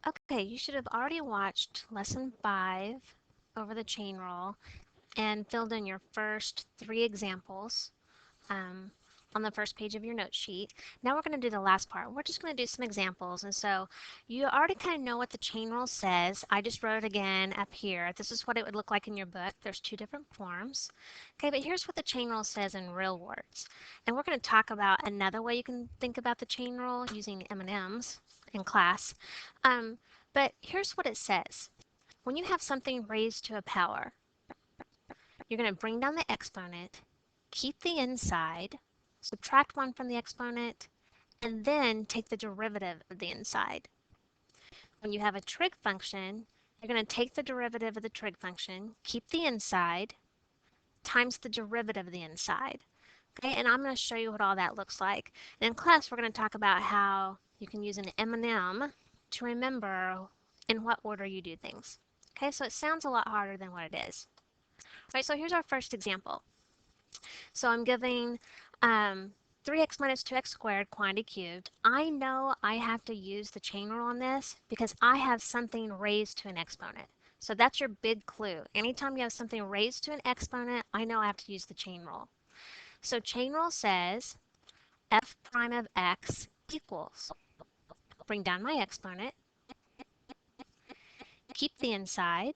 Okay, you should have already watched lesson 5 over the chain rule and filled in your first 3 examples um, on the first page of your note sheet. Now we're going to do the last part. We're just going to do some examples. And so you already kind of know what the chain rule says. I just wrote it again up here. This is what it would look like in your book. There's 2 different forms. Okay, but here's what the chain rule says in real words. And we're going to talk about another way you can think about the chain rule using M&Ms in class. Um, but here's what it says. When you have something raised to a power, you're going to bring down the exponent, keep the inside, subtract 1 from the exponent, and then take the derivative of the inside. When you have a trig function, you're going to take the derivative of the trig function, keep the inside, times the derivative of the inside. Okay, and I'm going to show you what all that looks like. And in class, we're going to talk about how you can use an M&M to remember in what order you do things. Okay, so it sounds a lot harder than what it is. All right, so here's our first example. So I'm giving 3x minus 2x squared quantity cubed. I know I have to use the chain rule on this because I have something raised to an exponent. So that's your big clue. Anytime you have something raised to an exponent, I know I have to use the chain rule. So chain rule says f prime of x equals, bring down my exponent, keep the inside,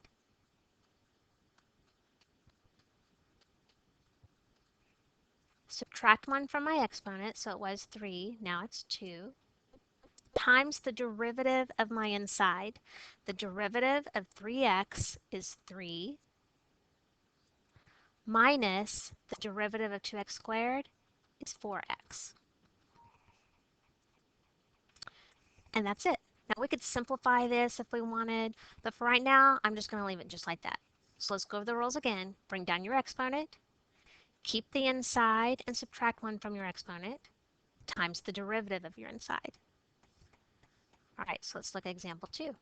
subtract 1 from my exponent, so it was 3, now it's 2, times the derivative of my inside. The derivative of 3x is 3 minus the derivative of 2x squared is 4x. And that's it. Now we could simplify this if we wanted, but for right now, I'm just going to leave it just like that. So let's go over the rules again. Bring down your exponent, keep the inside, and subtract 1 from your exponent, times the derivative of your inside. All right, so let's look at example 2.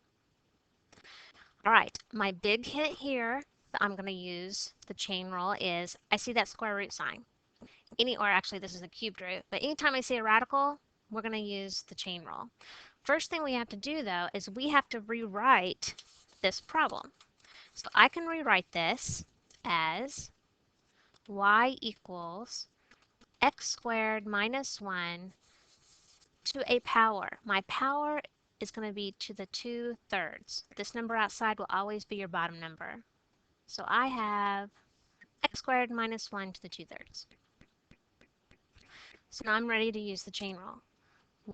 All right, my big hint here that I'm going to use the chain rule is I see that square root sign. Or actually this is a cubed root, but anytime I see a radical, we're going to use the chain rule. First thing we have to do though is we have to rewrite this problem. So I can rewrite this as y equals x squared minus 1 to a power. My power is going to be to the 2/3. This number outside will always be your bottom number. So I have x squared minus 1 to the 2/3. So now I'm ready to use the chain rule.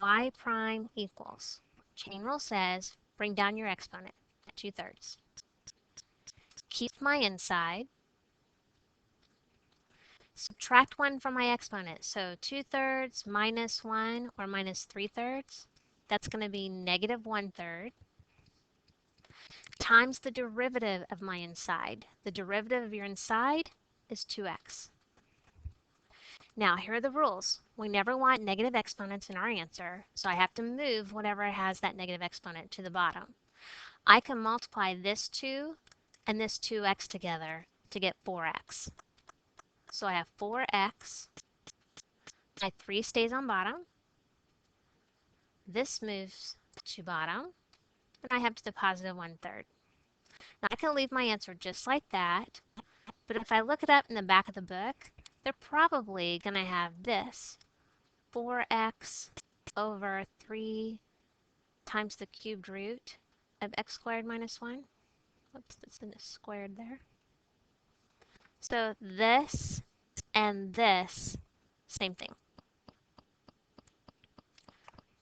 Y prime equals. Chain rule says bring down your exponent, 2/3. Keep my inside. Subtract 1 from my exponent. So 2/3 minus 1 or minus 3/3. That's going to be negative 1/3 times the derivative of my inside. The derivative of your inside is 2x. Now, here are the rules. We never want negative exponents in our answer, so I have to move whatever has that negative exponent to the bottom. I can multiply this 2 and this 2x together to get 4x. So I have 4x. My 3 stays on bottom. This moves to bottom, and I have to the positive 1/3. Now I can leave my answer just like that, but if I look it up in the back of the book, they're probably going to have this, 4x over 3 times the cubed root of x squared minus 1. Whoops, that's in the squared there. So this and this, same thing.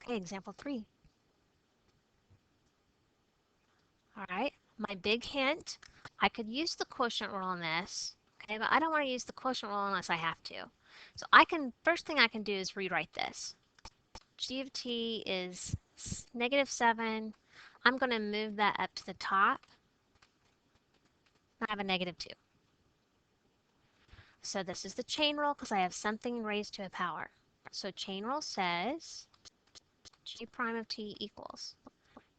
Okay, example 3. All right, my big hint, I could use the quotient rule on this, okay, but I don't want to use the quotient rule unless I have to. So first thing I can do is rewrite this. G of t is -7. I'm going to move that up to the top. I have a -2. So this is the chain rule because I have something raised to a power. So chain rule says g prime of t equals.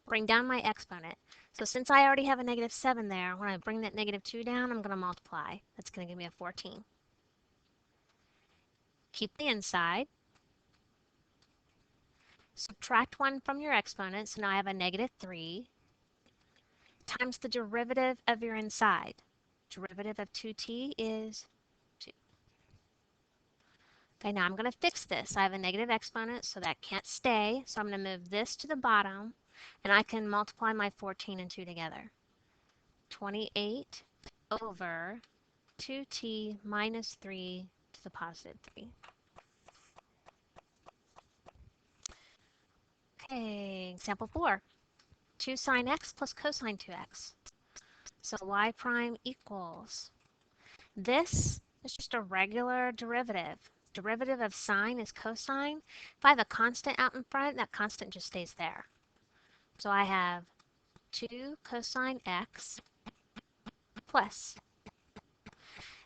Bring down my exponent. So since I already have a -7 there, when I bring that -2 down, I'm going to multiply. That's going to give me a 14. Keep the inside. Subtract 1 from your exponent, so now I have a negative 3, times the derivative of your inside. Derivative of 2t is 2. Okay, now I'm going to fix this. I have a negative exponent, so that can't stay. So I'm going to move this to the bottom, and I can multiply my 14 and 2 together. 28 over 2t minus 3 to the positive 3. Okay, example 4. 2 sine x plus cosine 2x. So y prime equals. This is just a regular derivative. Derivative of sine is cosine. If I have a constant out in front, that constant just stays there. So I have 2 cosine x plus.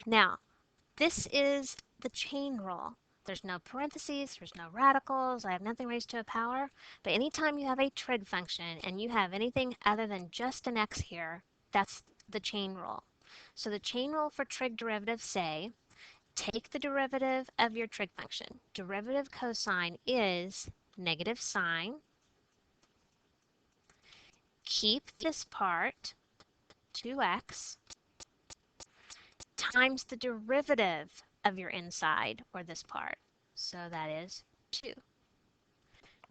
Now, this is the chain rule. There's no parentheses, there's no radicals, I have nothing raised to a power. But anytime you have a trig function and you have anything other than just an x here, that's the chain rule. So the chain rule for trig derivatives say, take the derivative of your trig function. Derivative cosine is negative sine. Keep this part, 2x, times the derivative of your inside, or this part. So that is 2.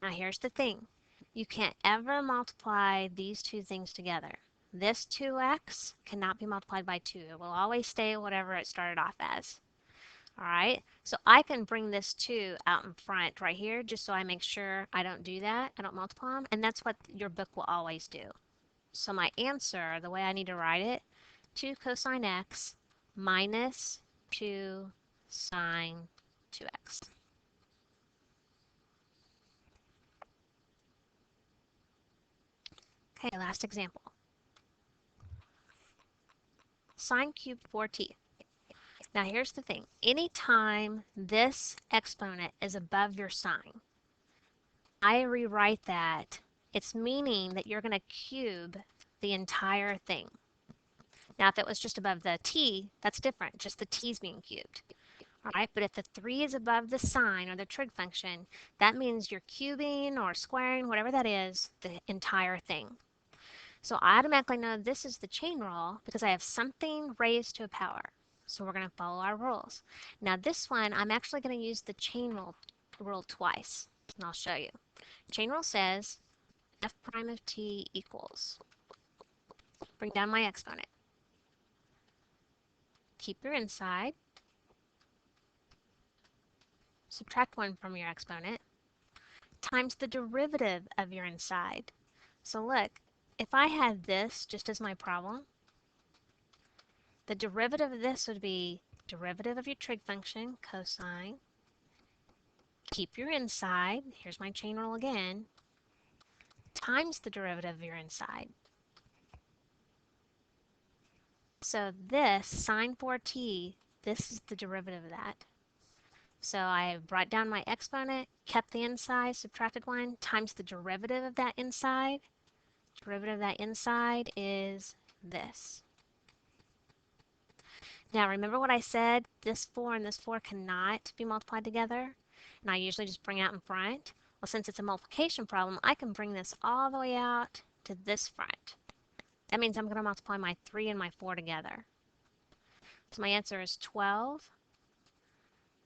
Now here's the thing. You can't ever multiply these two things together. This 2x cannot be multiplied by 2. It will always stay whatever it started off as. All right, so I can bring this 2 out in front right here just so I make sure I don't do that. I don't multiply them, and that's what your book will always do. So my answer, the way I need to write it, 2 cosine x minus 2 sine 2x. Okay, last example. Sine cubed 4t. Now here's the thing. Anytime this exponent is above your sign, I rewrite that. It's meaning that you're going to cube the entire thing. Now if it was just above the t, that's different. Just the t's being cubed. All right, but if the 3 is above the sign or the trig function, that means you're cubing or squaring, whatever that is, the entire thing. So I automatically know this is the chain rule because I have something raised to a power. So we're going to follow our rules. Now this one, I'm actually going to use the chain rule twice, and I'll show you. Chain rule says f prime of t equals. Bring down my exponent. Keep your inside. Subtract 1 from your exponent times the derivative of your inside. So look, if I had this just as my problem, the derivative of this would be derivative of your trig function, cosine. Keep your inside, here's my chain rule again, times the derivative of your inside. So this, sine 4t, this is the derivative of that. So I brought down my exponent, kept the inside, subtracted 1, times the derivative of that inside. Derivative of that inside is this. Now remember what I said, this 4 and this 4 cannot be multiplied together, and I usually just bring out in front. Well, since it's a multiplication problem, I can bring this all the way out to this front. That means I'm going to multiply my 3 and my 4 together. So my answer is 12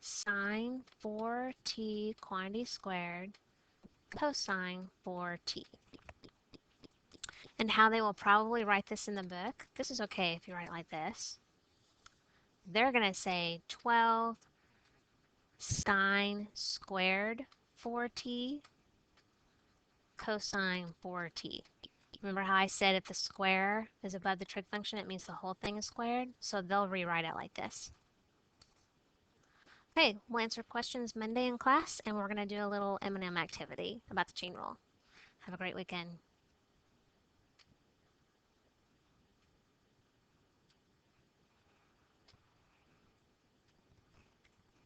sine 4t quantity squared cosine 4t. And how they will probably write this in the book, this is okay if you write it like this. They're going to say 12 sine squared 4t cosine 4t. Remember how I said if the square is above the trig function, it means the whole thing is squared? So they'll rewrite it like this. Okay, we'll answer questions Monday in class, and we're going to do a little M&M activity about the chain rule. Have a great weekend.